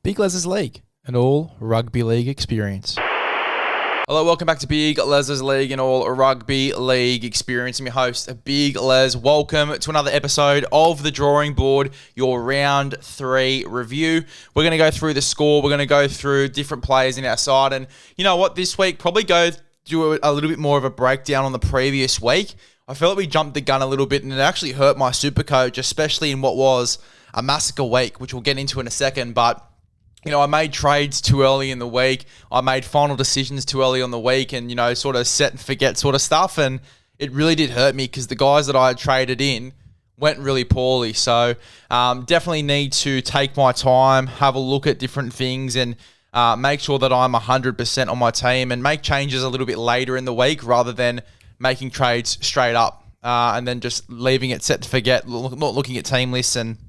Big LEZ'S League, an all rugby league experience. Hello, welcome back to Big LEZ'S League, an all rugby league experience. I'm your host, Big Les. Welcome to another episode of The Drawing Board, your round 3 review. We're going to go through the score. We're going to go through different players in our side. And you know what, this week, probably go do a little bit more of a breakdown on the previous week. I feel like we jumped the gun a little bit and it actually hurt my SuperCoach, especially in what was a massacre week, which we'll get into in a second. But you know, I made trades too early in the week. I made final decisions too early on the week and, you know, sort of set and forget sort of stuff. And it really did hurt me because the guys that I had traded in went really poorly. So definitely need to take my time, have a look at different things and make sure that I'm 100% on my team and make changes a little bit later in the week rather than making trades straight up and then just leaving it set to forget, not looking at team lists and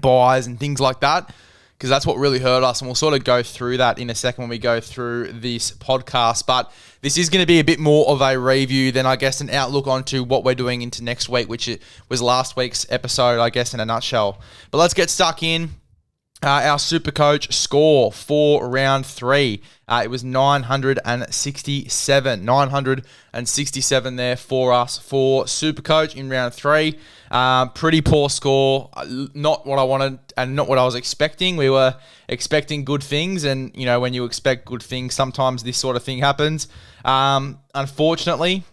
buys and things like that. Because that's what really hurt us, and we'll sort of go through that in a second when we go through this podcast. But this is going to be a bit more of a review than, I guess, an outlook onto what we're doing into next week, which was last week's episode, I guess, in a nutshell. But let's get stuck in. Our SuperCoach score for round 3. It was 967. 967 there for us for SuperCoach in round 3. Pretty poor score. Not what I wanted and not what I was expecting. We were expecting good things, and you know, when you expect good things, sometimes this sort of thing happens. Unfortunately,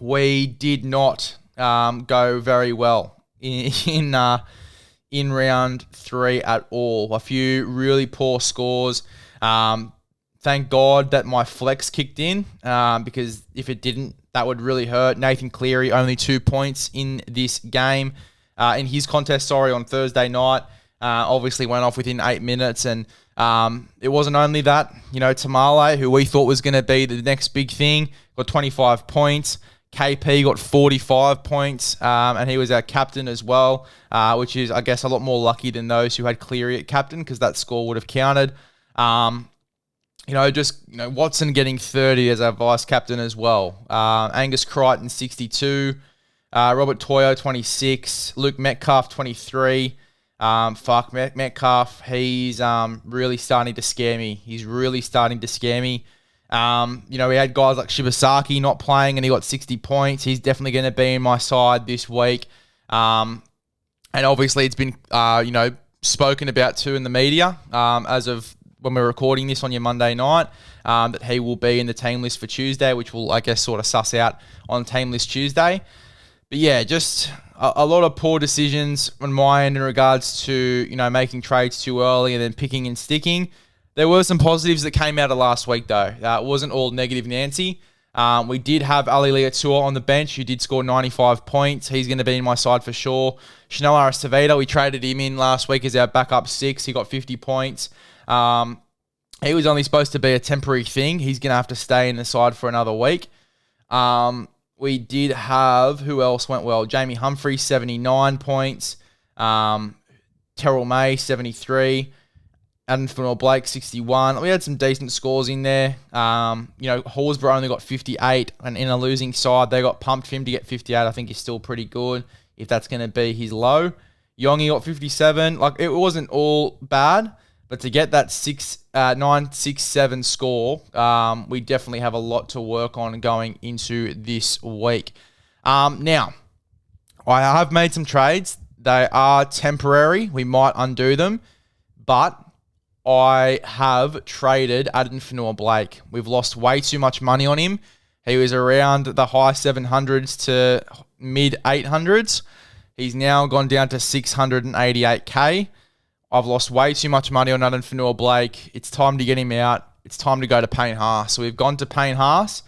we did not go very well in round 3 at all. A few really poor scores. Thank God that my flex kicked in because if it didn't, that would really hurt. Nathan Cleary, only 2 points in this game. In his contest, on Thursday night, obviously went off within 8 minutes. And it wasn't only that. You know, Tamale, who we thought was going to be the next big thing, got 25 points. KP got 45 points, and he was our captain as well, which is, I guess, a lot more lucky than those who had Cleary at captain because that score would have counted. Watson getting 30 as our vice captain as well. Angus Crichton 62, Robert Toyo 26, Luke Metcalf 23. Metcalf, he's really starting to scare me. We had guys like Shibasaki not playing and he got 60 points. He's definitely going to be in my side this week. And obviously it's been, spoken about too in the media as of when we're recording this on your Monday night, that he will be in the team list for Tuesday, which will, I guess, sort of suss out on team list Tuesday. But yeah, just a lot of poor decisions on my end in regards to, you know, making trades too early and then picking and sticking. There were some positives that came out of last week, though. It wasn't all negative Nancy. We did have Ali Liatua on the bench, who did score 95 points. He's going to be in my side for sure. Chanel Aristevita, we traded him in last week as our backup 6. He got 50 points. He was only supposed to be a temporary thing. He's going to have to stay in the side for another week. We did have, who else went well? Jamie Humphrey, 79 points. Terrell May, 73. Adam Fanor-Blake, 61. We had some decent scores in there. Horsburgh only got 58, and in a losing side, they got pumped for him to get 58. I think he's still pretty good, if that's going to be his low. Yongi got 57. It wasn't all bad, but to get that 967 score, we definitely have a lot to work on going into this week. Now, I have made some trades. They are temporary. We might undo them, but I have traded Adam Fanor-Blake. We've lost way too much money on him. He was around the high 700s to mid 800s. He's now gone down to 688k. I've lost way too much money on Adam Fanor-Blake. It's time to get him out. It's time to go to Payne Haas. So we've gone to Payne Haas.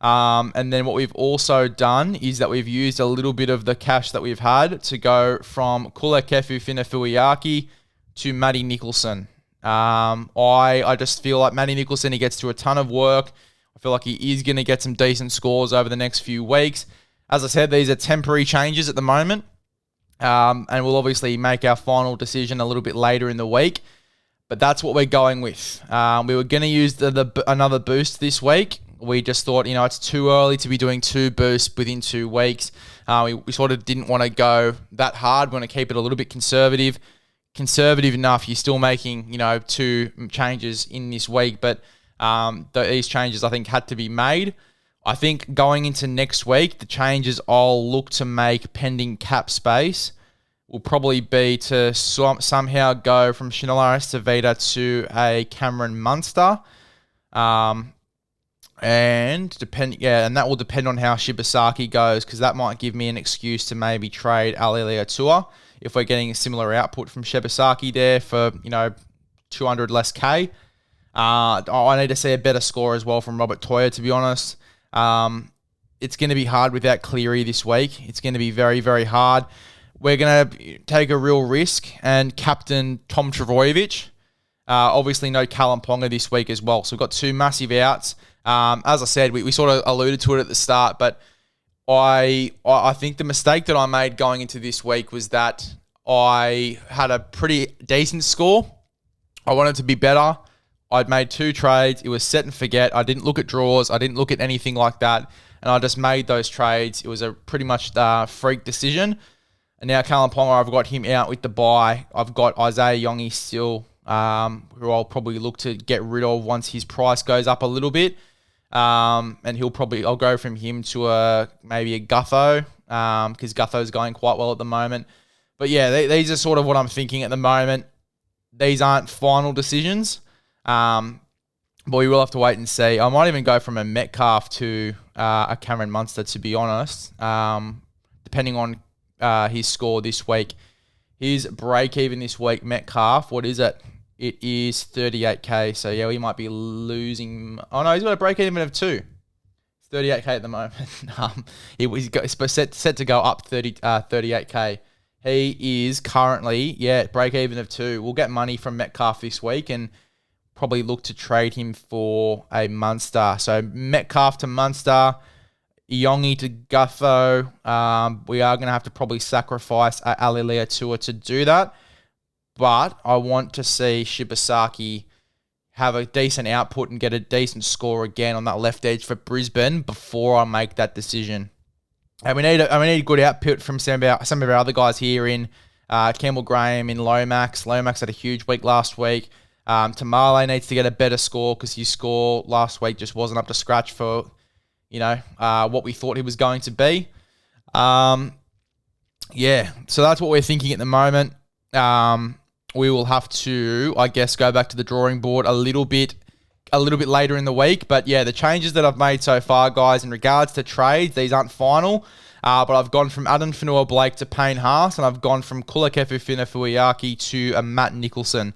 And then what we've also done is that we've used a little bit of the cash that we've had to go from Kula Kefu Finafuiaki to Matty Nicholson. I just feel like Matty Nicholson, he gets to a ton of work. I feel like he is going to get some decent scores over the next few weeks. As I said, these are temporary changes at the moment. And we'll obviously make our final decision a little bit later in the week. But that's what we're going with. We were going to use another boost this week. We just thought, it's too early to be doing 2 boosts within 2 weeks. We sort of didn't want to go that hard. We want to keep it a little bit conservative. conservative enough, you're still making, 2 changes in this week. But these changes, I think, had to be made. I think going into next week, the changes I'll look to make pending cap space will probably be to somehow go from Shinola Estevita to a Cameron Munster. And that will depend on how Shibasaki goes, because that might give me an excuse to maybe trade Ali Leatua if we're getting a similar output from Shibasaki there for 200 less K. I need to see a better score as well from Robert Toya, to be honest. It's going to be hard without Cleary this week. It's going to be very, very hard. We're going to take a real risk and captain Tom Trbojevic. Obviously, no Callum Ponga this week as well. So we've got 2 massive outs. As I said, we sort of alluded to it at the start, but I think the mistake that I made going into this week was that I had a pretty decent score. I wanted to be better. I'd made 2 trades. It was set and forget. I didn't look at draws. I didn't look at anything like that. And I just made those trades. It was a pretty much freak decision. And now Callum Ponga, I've got him out with the bye. I've got Isaiah Yongi still, who I'll probably look to get rid of once his price goes up a little bit. And I'll go from him to maybe a Gutho, because Gutho's going quite well at the moment. But yeah, these are sort of what I'm thinking at the moment. These aren't final decisions. But we will have to wait and see. I might even go from a Metcalf to a Cameron Munster, to be honest, depending on his score this week. His break-even this week, Metcalf, what is it? It is 38K. So, yeah, we might be losing. Oh, no, he's got a break-even of 2. It's 38K at the moment. It's set to go up 38K. He is currently, break-even of 2. We'll get money from Metcalf this week and probably look to trade him for a Munster. So, Metcalf to Munster, Yongi to Gutho. We are going to have to probably sacrifice Ali Leatua to do that. But I want to see Shibasaki have a decent output and get a decent score again on that left edge for Brisbane before I make that decision. And we need a good output from some of our other guys here in Campbell Graham in Lomax. Lomax had a huge week last week. Tamale needs to get a better score because his score last week just wasn't up to scratch for what we thought he was going to be. So that's what we're thinking at the moment. We will have to, I guess, go back to the drawing board a little bit later in the week. But yeah, the changes that I've made so far, guys, in regards to trades, these aren't final. But I've gone from Adam Fanua-Blake to Payne Haas, and I've gone from Kulakefu Fuiaki to Matt Nicholson.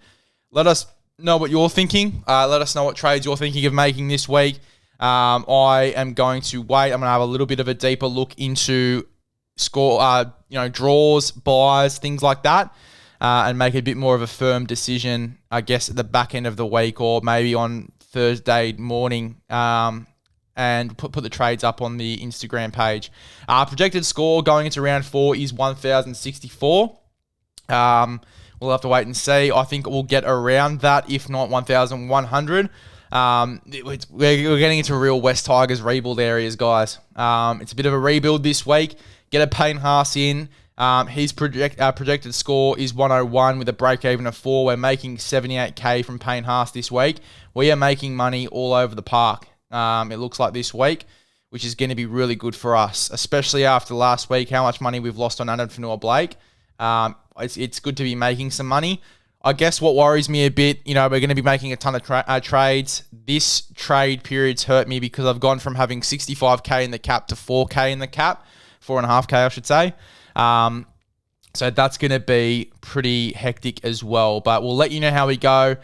Let us know what you're thinking. Let us know what trades you're thinking of making this week. I am going to wait. I'm going to have a little bit of a deeper look into score, draws, buys, things like that. And make a bit more of a firm decision, I guess, at the back end of the week or maybe on Thursday morning, and put the trades up on the Instagram page. Projected score going into round 4 is 1,064. We'll have to wait and see. I think we'll get around that, if not 1,100. We're getting into real West Tigers rebuild areas, guys. It's a bit of a rebuild this week. Get a Payne Haas in. His projected score is 101 with a break-even of 4. We're making 78K from Payne Haas this week. We are making money all over the park, it looks like this week, which is going to be really good for us, especially after last week, how much money we've lost on Adam Fanua-Blake. It's good to be making some money. I guess what worries me a bit, we're going to be making a ton of trades. This trade period's hurt me because I've gone from having 65K in the cap to 4K in the cap, 4.5K, I should say. So that's going to be pretty hectic as well. But we'll let you know how we go.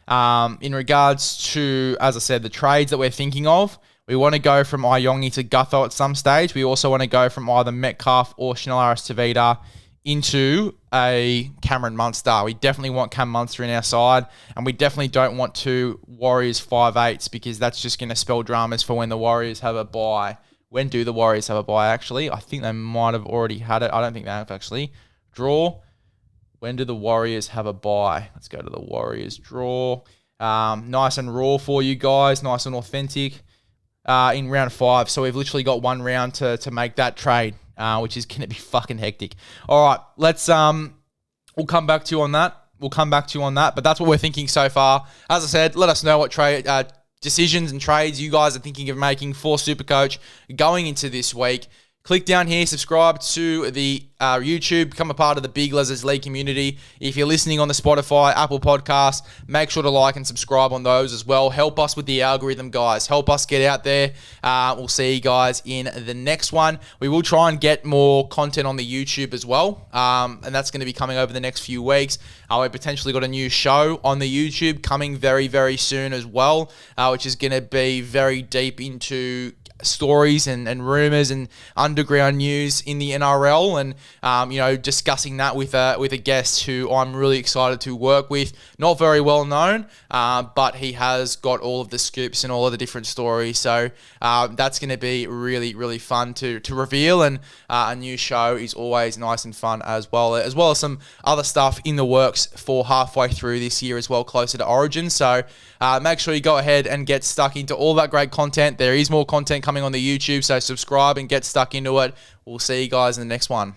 In regards to, as I said, the trades that we're thinking of, we want to go from Iyongi to Gutho at some stage. We also want to go from either Metcalf or Shinilaris Tavita into a Cameron Munster. We definitely want Cam Munster in our side, and we definitely don't want 2 Warriors 5'8", because that's just going to spell dramas for when the Warriors have a bye. When do the Warriors have a bye, actually? I think they might have already had it. I don't think they have, actually. Draw. When do the Warriors have a bye? Let's go to the Warriors draw. Nice and raw for you guys. Nice and authentic. In round 5. So we've literally got 1 round to make that trade, which is going to be fucking hectic. All right, let's we'll come back to you on that we'll come back to you on that. But that's what we're thinking so far. As I said, let us know what trade decisions and trades you guys are thinking of making for SuperCoach going into this week. Click down here, subscribe to the YouTube, become a part of the big LEZ'S League community. If you're listening on the Spotify, Apple Podcasts, make sure to like and subscribe on those as well. Help us with the algorithm, guys. Help us get out there. We'll see you guys in the next one. We will try and get more content on the YouTube as well, and that's going to be coming over the next few weeks. We potentially got a new show on the YouTube coming very, very soon as well, which is going to be very deep into stories and rumors and underground news in the NRL, and discussing that with a guest who I'm really excited to work with. Not very well known, but he has got all of the scoops and all of the different stories. So that's going to be really, really fun to reveal, and a new show is always nice and fun as well as some other stuff in the works for halfway through this year as well, closer to Origin. So make sure you go ahead and get stuck into all that great content. There is more content coming on the YouTube, so subscribe and get stuck into it. We'll see you guys in the next one.